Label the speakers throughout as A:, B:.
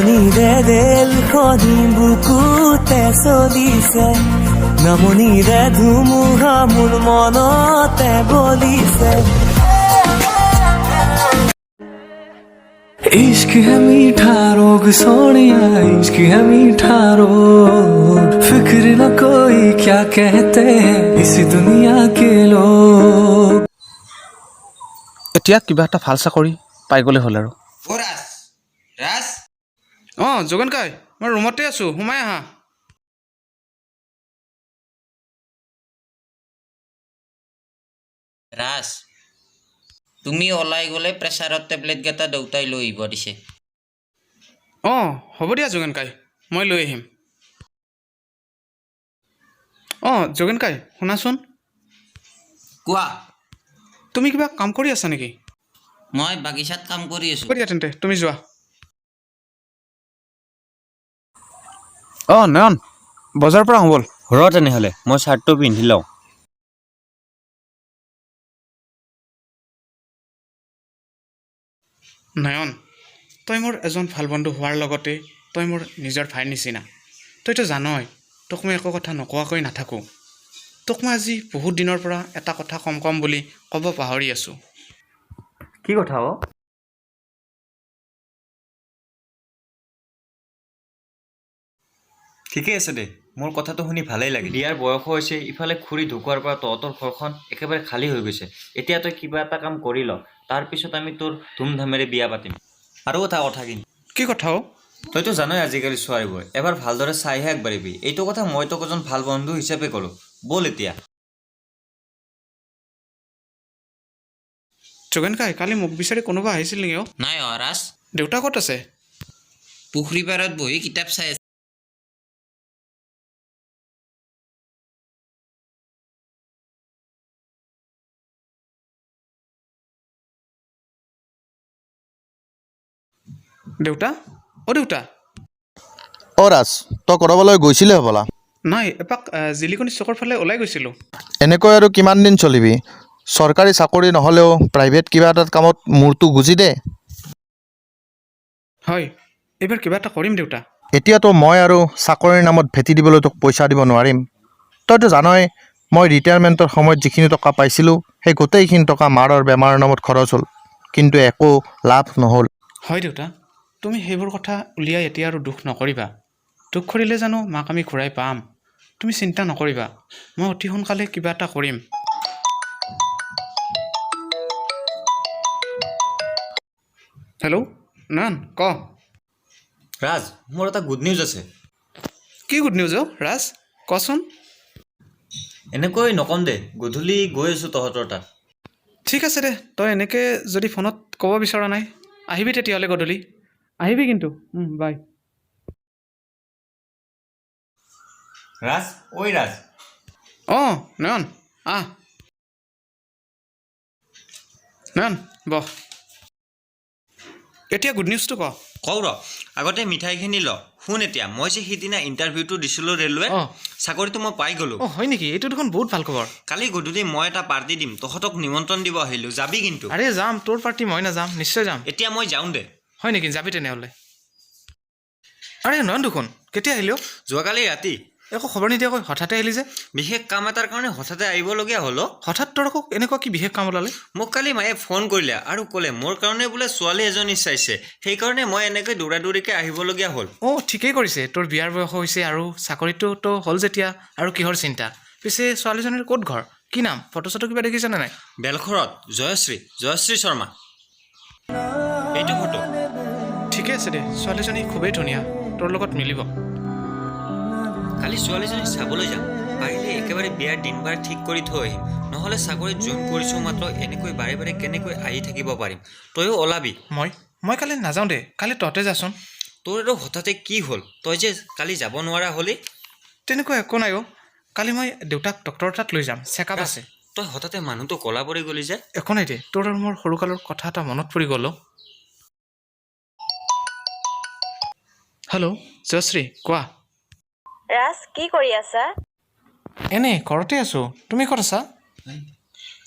A: জননীৰে ৰেলখনি বুকুতে চলিছে নামনিৰে ধুমুহা মোৰ মনতে বলিছে इश्क है मीठा रोग सोनिया इश्क है मीठा रोग फिक्र न कोई क्या कहते हैं इस दुनिया के लोग
B: এতিয়া কিবা এটা ভাল চাকৰি পাই গ'লে হ'ল আৰু
C: ৰাজ
B: যোগেন কাই মই ৰুমতে আছোঁ সোমাই আহা
C: ৰাজ তুমি ওলাই গ'লে প্ৰেছাৰৰ টেবলেটকেইটা দেউতাই লৈ আহিব দিছে
B: হ'ব দিয়া যোগেন কাই মই লৈ আহিম যোগেন কাই শুনাচোন
C: কোৱা
B: তুমি কিবা কাম কৰি আছা নেকি
C: মই বাগিচাত কাম কৰি আছোঁ
B: হ'ব দিয়া তেন্তে তুমি যোৱা নয়ন বজাৰৰ পৰা আহোঁ ব'ল
D: ৰ তেনেহ'লে মই শ্বাৰ্টটো পিন্ধি লওঁ
B: নয়ন তই মোৰ এজন ভাল বন্ধু হোৱাৰ লগতে তই মোৰ নিজৰ ভাইৰ নিচিনা তইতো জানই তোক মই একো কথা নোকোৱাকৈ নাথাকোঁ তোক মই আজি বহুত দিনৰ পৰা এটা কথা কম বুলি ক'ব পাহৰি আছোঁ
D: কি কথা ঠিকেই আছে দে মোৰ কথাটো শুনি ভালেই লাগিল বিয়াৰ বয়স হৈছে ইফালে খুৰী ঢুকোৱাৰ পৰা তহঁতৰ ঘৰখন একেবাৰে খালী হৈ গৈছে এতিয়া তই কিবা এটা কাম কৰি ল তাৰপিছত আমি তোৰ ধুমধামেৰে বিয়া পাতিম আৰু এটা কথা কিন্তু
B: কি কথা
D: তইতো জানই আজিকালি ছোৱালীবোৰে এবাৰ ভালদৰে চাইহে আগবাঢ়িবি এইটো কথা মই তোক এজন ভাল বন্ধু হিচাপে ক'লোঁ ব'ল এতিয়া
B: যোগেন কাই কালি মোক বিচাৰি কোনোবা আহিছিল নেকি
C: নাই ৰাজ
B: দেউতা ক'ত আছে
C: পুখুৰী পাৰত বহি কিতাপ চাই আছে
B: দেউতা দেউতা
E: ৰাজ তই ক'ৰবালৈ গৈছিলে হ'বলা
B: নাই এপাক জিলিকনি চকৰ ফালে ওলাই গৈছিলোঁ
E: এনেকৈ আৰু কিমান দিন চলিবি চৰকাৰী চাকৰি নহ'লেও প্ৰাইভেট কিবা এটা কামত মূৰটো গুজি দে
B: হয় এইবাৰ কিবা এটা কৰিম দেউতা
E: এতিয়াতো মই আৰু চাকৰিৰ নামত ভেটি দিবলৈ তোক পইচা দিব নোৱাৰিম তইতো জানই মই ৰিটায়াৰমেণ্টৰ সময়ত যিখিনি টকা পাইছিলোঁ সেই গোটেইখিনি টকা মাৰৰ বেমাৰৰ নামত খৰচ হ'ল কিন্তু একো লাভ নহ'ল
B: হয় দেউতা তুমি সেইবোৰ কথা উলিয়াই এতিয়া আৰু দুখ নকৰিবা দুখ কৰিলে জানো মাক আমি ঘূৰাই পাম তুমি চিন্তা নকৰিবা মই অতি সোনকালে কিবা এটা কৰিম হেল্ল' নয়ন ক
D: ৰাজ মোৰ এটা গুড নিউজ আছে
B: কি গুড নিউজ ৰাজ কচোন
D: এনেকৈ নকম দে গধূলি গৈ আছোঁ তহঁতৰ তাত
B: ঠিক আছে দে তই এনেকৈ যদি ফোনত ক'ব বিচৰা নাই আহিবি তেতিয়াহ'লে গধূলি আহিবি কিন্তু বাই
D: ৰাজ ৰাজ
B: নয়ন নয়ন বহ এতিয়া গুড নিউজটো
D: কওঁ ৰ আগতে মিঠাইখিনি ল শুন এতিয়া মই যে সিদিনা ইণ্টাৰভিউটো দিছিলোঁ ৰেলৱে চাকৰিটো মই পাই গ'লোঁ
B: হয় নেকি এইটো দেখোন বহুত ভাল খবৰ
D: কালি গধূলি মই এটা পাৰ্টি দিম তহঁতক নিমন্ত্ৰণ দিব আহিলোঁ যাবি কিন্তু
B: আৰে যাম তোৰ পাৰ্টি মই নাযাম নিশ্চয় যাম
D: এতিয়া মই যাওঁ দে
B: হয় নেকি যাবি তেনেহ'লে আৰে নয়ন দেখোন কেতিয়া আহিলি
D: যোৱাকালি ৰাতি
B: একো খবৰ নিদিয়াকৈ হঠাতে আহিলি যে
D: বিশেষ কাম এটাৰ কাৰণে হঠাতে আহিবলগীয়া হ'ল
B: হঠাৎ তোৰ আকৌ এনেকুৱা কি বিশেষ কাম ওলালে
D: মোক কালি মায়ে ফোন কৰিলে আৰু ক'লে মোৰ কাৰণে বোলে ছোৱালী এজনী চাইছে সেইকাৰণে মই এনেকৈ দৌৰা দৌৰিকৈ আহিবলগীয়া হ'ল
B: ঠিকেই কৰিছে তোৰ বিয়াৰ বয়স হৈছে আৰু চাকৰিটোতো হ'ল যেতিয়া আৰু কিহৰ চিন্তা পিছে ছোৱালীজনীৰ ক'ত ঘৰ কি নাম ফটো চটো কিবা দেখিছানে নাই
D: বেলঘৰত জয়শ্ৰী শৰ্মা এইটো ফটো
B: ঠিকে আছে দে ছোৱালীজনী খুবেই ধুনীয়া তোৰ লগত মিলিব
D: কালি ছোৱালীজনী চাবলৈ যাম পাৰিলে একেবাৰে বিয়াৰ দিন বাৰ ঠিক কৰি থৈ আহিম নহ'লে চাকৰিত জইন কৰিছোঁ মাত্ৰ এনেকৈ বাৰে বাৰে কেনেকৈ আহি থাকিব পাৰিম তয়ো ওলাবি
B: মই কালি নাযাওঁ দে কালি তহঁতে যাচোন
D: তোৰ আৰু হঠাতে কি হ'ল তই যে কালি যাব নোৱাৰা হ'লি
B: তেনেকুৱা একো নাই কালি মই দেউতাক ডক্টৰৰ তাত লৈ যাম চেকআপ আছে
D: তই হঠাতে মানুহটো ক'লা পৰি গ'লি যে
B: একো নাই দে তোৰ আৰু মোৰ সৰুকালৰ কথা এটা মনত পৰি গ'ল হেল্ল' জয়শ্ৰী কোৱা
F: ৰাজ কি কৰি আছা
B: এনেই ঘৰতে আছোঁ তুমি ক'ত আছা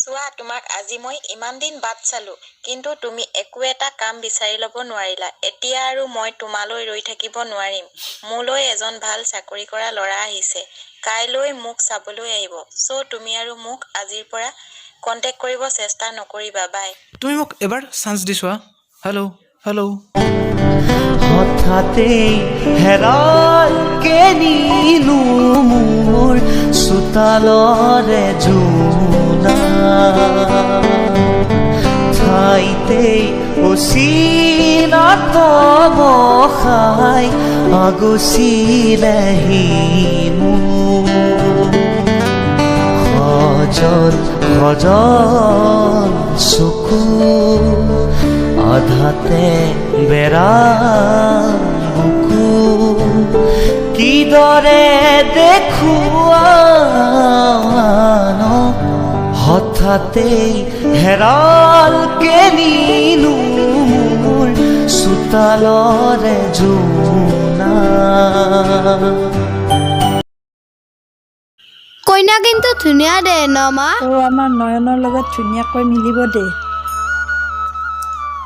F: চোৱা, তোমাক আজি মই ইমান দিন বাট চালো, কিন্তু তুমি একো এটা কাম বিচাৰি ল'ব নোৱাৰিলা। এতিয়া আৰু মই তোমালৈ ৰৈ থাকিব নোৱাৰিম। মোলৈ এজন ভাল চাকৰি কৰা ল'ৰা আহিছে। কাইলৈ মোক চাবলৈ আহিব। চ' তুমি আৰু মোক আজিৰ পৰা কণ্টেক্ট কৰিব চেষ্টা নকৰিবা। বাই।
B: তুমি মোক এবাৰ চান্স দি চোৱা। Hello' hello'.
A: হঠাতে হেৰাল কে নিলো মোৰ চোতালৰে জোনা ঠাইতে অচিনাত বসাই আগচিলেহি মোৰ সজন সজন চকু আধাতে বেৰা বুকু কিদৰে দেখুৱান হঠাতে হেৰাল কে নিলো মোৰ চোতালৰে জোনা
G: কইনা কিন্তু ধুনীয়া দে ন মা?
H: আমাৰ নয়নৰ লগত ধুনীয়াকৈ মিলিব দে।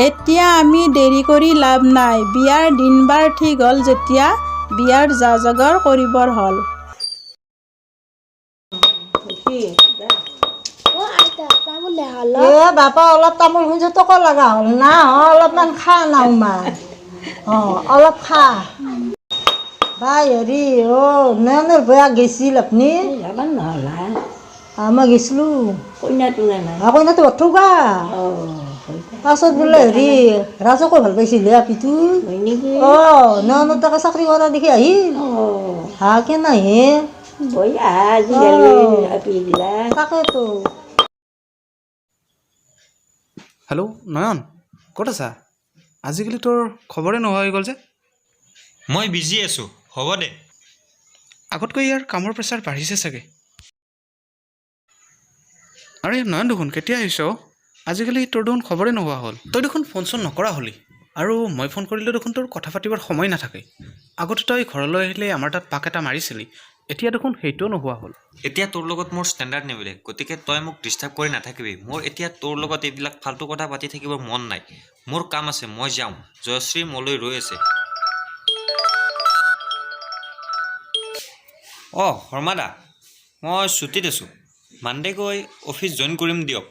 H: এতিয়া আমি দেৰি কৰি লাভ নাই। বিয়াৰ দিন বাৰ ঠিক হ'ল যেতিয়া বিয়াৰ যা জগাৰ কৰিবৰ হ'ল।
I: বাপা অলপ তামোল শুনিছো তোক লগা হ'ল না অলপমান খা না উমা অলপ খা বাই হেৰি নয়নৰ বয়া গেছিল আপুনি মই গেছিলো কইনাটো অথবা পাছত বোলে হেৰি ৰাজকো ভাল পাইছিল আপিটো নয়নৰ তাকে চাকৰি কৰা দেখি আহিল হাকে নাহে তাকেতো।
B: হেল্ল' নয়ন, ক'ত আছা? আজিকালি তোৰ খবৰে নোহোৱা হৈ গ'ল যে।
D: মই বিজি আছোঁ, হ'ব দে।
B: আগতকৈ ইয়াৰ কামৰ প্ৰেছাৰ বাঢ়িছে চাগে। আৰে নয়ন দেখোন কেতিয়া আহিছ? আজিকালি তোৰ দেখোন খবৰে নোহোৱা হ'ল। তই দেখোন ফোন চোন নকৰা হ'লি, আৰু মই ফোন কৰিলে দেখোন তোৰ কথা পাতিবৰ সময় নাথাকে। আগতে তই ঘৰলৈ আহিলে আমাৰ তাত পাক এটা মাৰিছিলি, এতিয়া দেখোন সেইটোও নোহোৱা হ'ল।
D: এতিয়া তোৰ লগত মোৰ ষ্টেণ্ডাৰ্ড নিমিলে, গতিকে তই মোক ডিষ্টাৰ্ব কৰি নাথাকিবি। মোৰ এতিয়া তোৰ লগত এইবিলাক ফাল্টু কথা পাতি থাকিব মন নাই। মোৰ কাম আছে, মই যাওঁ। জয়শ্ৰী মোলৈ ৰৈ আছে। শৰ্মা দা, মই ছুটীত আছোঁ। মানডে গৈ অফিচ জইন কৰিম দিয়ক।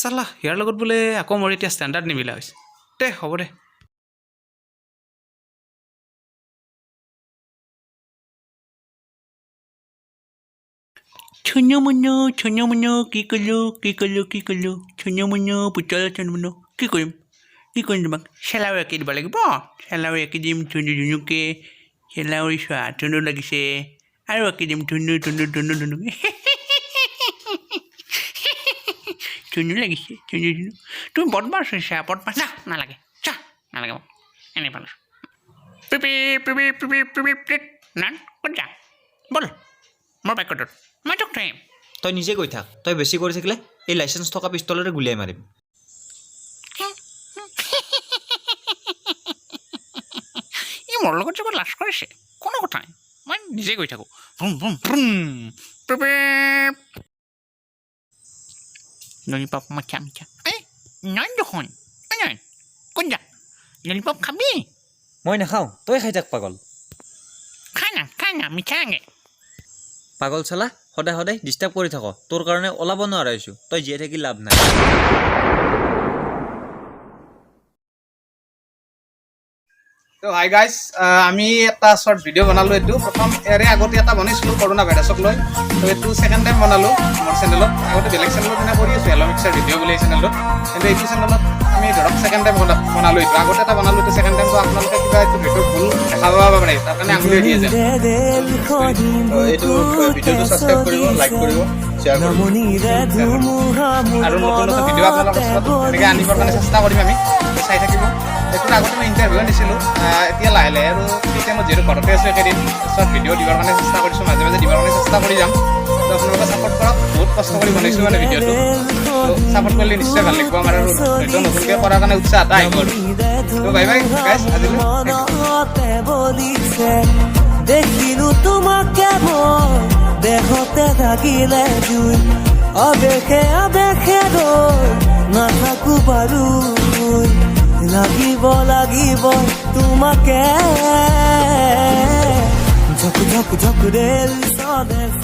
B: চালা, ইয়াৰ লগত বোলে আকৌ মোৰ এতিয়া ষ্টেণ্ডাৰ্ড নিমিলা হৈছে। দে হ'ব দে। ছুনু মুনু কি কলো ছুনু মুনু পুতলা ছুনু মুনু কি কৰিম তোমাক চেলাউ একি দিব লাগিব। চেলাউ একি দিম ধুনু ধুনুকে। চেলাউৰি চোৱা ধুনু লাগিছে, আৰু একি দিম ধুনু ধুনু লাগিছে ধুনু। তুমি বদমাছ হৈছা, বদমাছ। নালাগে নালাগে মোক এনেই পালোঁ। ক'ত যা ব'ল মোৰ বাইকত, মই তোক থৈ আহিম।
D: তই নিজে গৈ থাক। তই বেছি কৰি থাকিলে এই লাইচেঞ্চ থকা পিষ্টলেৰে গুলিয়াই মাৰিম।
B: ই মোৰ লগত যাব লাজ কৰিছে, কোনো কথা নাই, মই নিজে গৈ থাকোঁ। ললিপপ মিঠা এই নয় দেখোন। নয় ক'ত যা? ললিপপ খাবি?
D: মই নাখাওঁ, তই খাই থাক পাগল।
B: খা না মিঠা লাগে।
D: পাগল চালা, সদায় সদায় ডিষ্টাৰ্ব কৰি থাক। তোৰ কাৰণে ওলাব নোৱাৰা হৈছোঁ। তই জীয়াই থাকি লাভ নাই।
B: তো হাই গাইজ, আমি এটা শ্বৰ্ট ভিডিঅ' বনালোঁ। এইটো প্ৰথম ইয়াৰে আগতে এটা বনাইছিলোঁ কৰোণা ভাইৰাছক লৈ। তো এইটো ছেকেণ্ড টাইম বনালোঁ মোৰ চেনেলত। আগতে বেলেগ চেনেলত এনে কৰি আছোঁ হেল্ল' মিক্সাৰ ভিডিঅ' বুলি এই চেনেলটোত, কিন্তু এইটো চেনেলত আমি ধৰক ছেকেণ্ড টাইম বনালোঁ। এইটো আগতে এটা বনালোঁ, এইটো ছেকেণ্ড টাইমটো আপোনালোকে কিবা এইটো ভিডিঅ' ভুল দেখা পাব পাৰে, তাৰ কাৰণে আঙুলি দি আছে। এইটো ভিডিঅ'টো ছাবস্ক্ৰাইব কৰিব, লাইক কৰিব, শ্বেয়াৰ কৰিব, আৰু নতুন নতুন ভিডিঅ' আপোনালোকৰ ওচৰত এনেকৈ আনিবৰ কাৰণে চেষ্টা কৰিম আমি। চাই থাকিব। এইটোৰ আগতে মই ইণ্টাৰভিউ দিছিলোঁ, এতিয়া লাহে লাহে আৰু ফ্ৰী টাইমত যিহেতু ঘৰতে আছোঁ একেদিন, চব ভিডিঅ' দিবৰ কাৰণে চেষ্টা কৰিছোঁ, মাজে মাজে দিবৰ কাৰণে চেষ্টা কৰি যাম। তো আপোনালোকে ছাপোৰ্ট কৰক, বহুত কষ্ট কৰি বনাইছোঁ মানে ভিডিঅ'টো। তো ছাপোৰ্ট কৰিলে নিশ্চয় ভাল লাগিব আমাৰ, আৰু ভিডিঅ' নতুনকৈ কৰাৰ কাৰণে উৎসাহ এটা আহিব। তো বাই বাই গাইজ, আজিলৈ
A: দেখিলো তোমাকে মই দেহতে থাকিলে জুই আবেশে আবেশে ৰৈ নাথাকো বাৰু লাগিব তোমাকে ঝক ঝক ঝক ৰেল স্বদেশ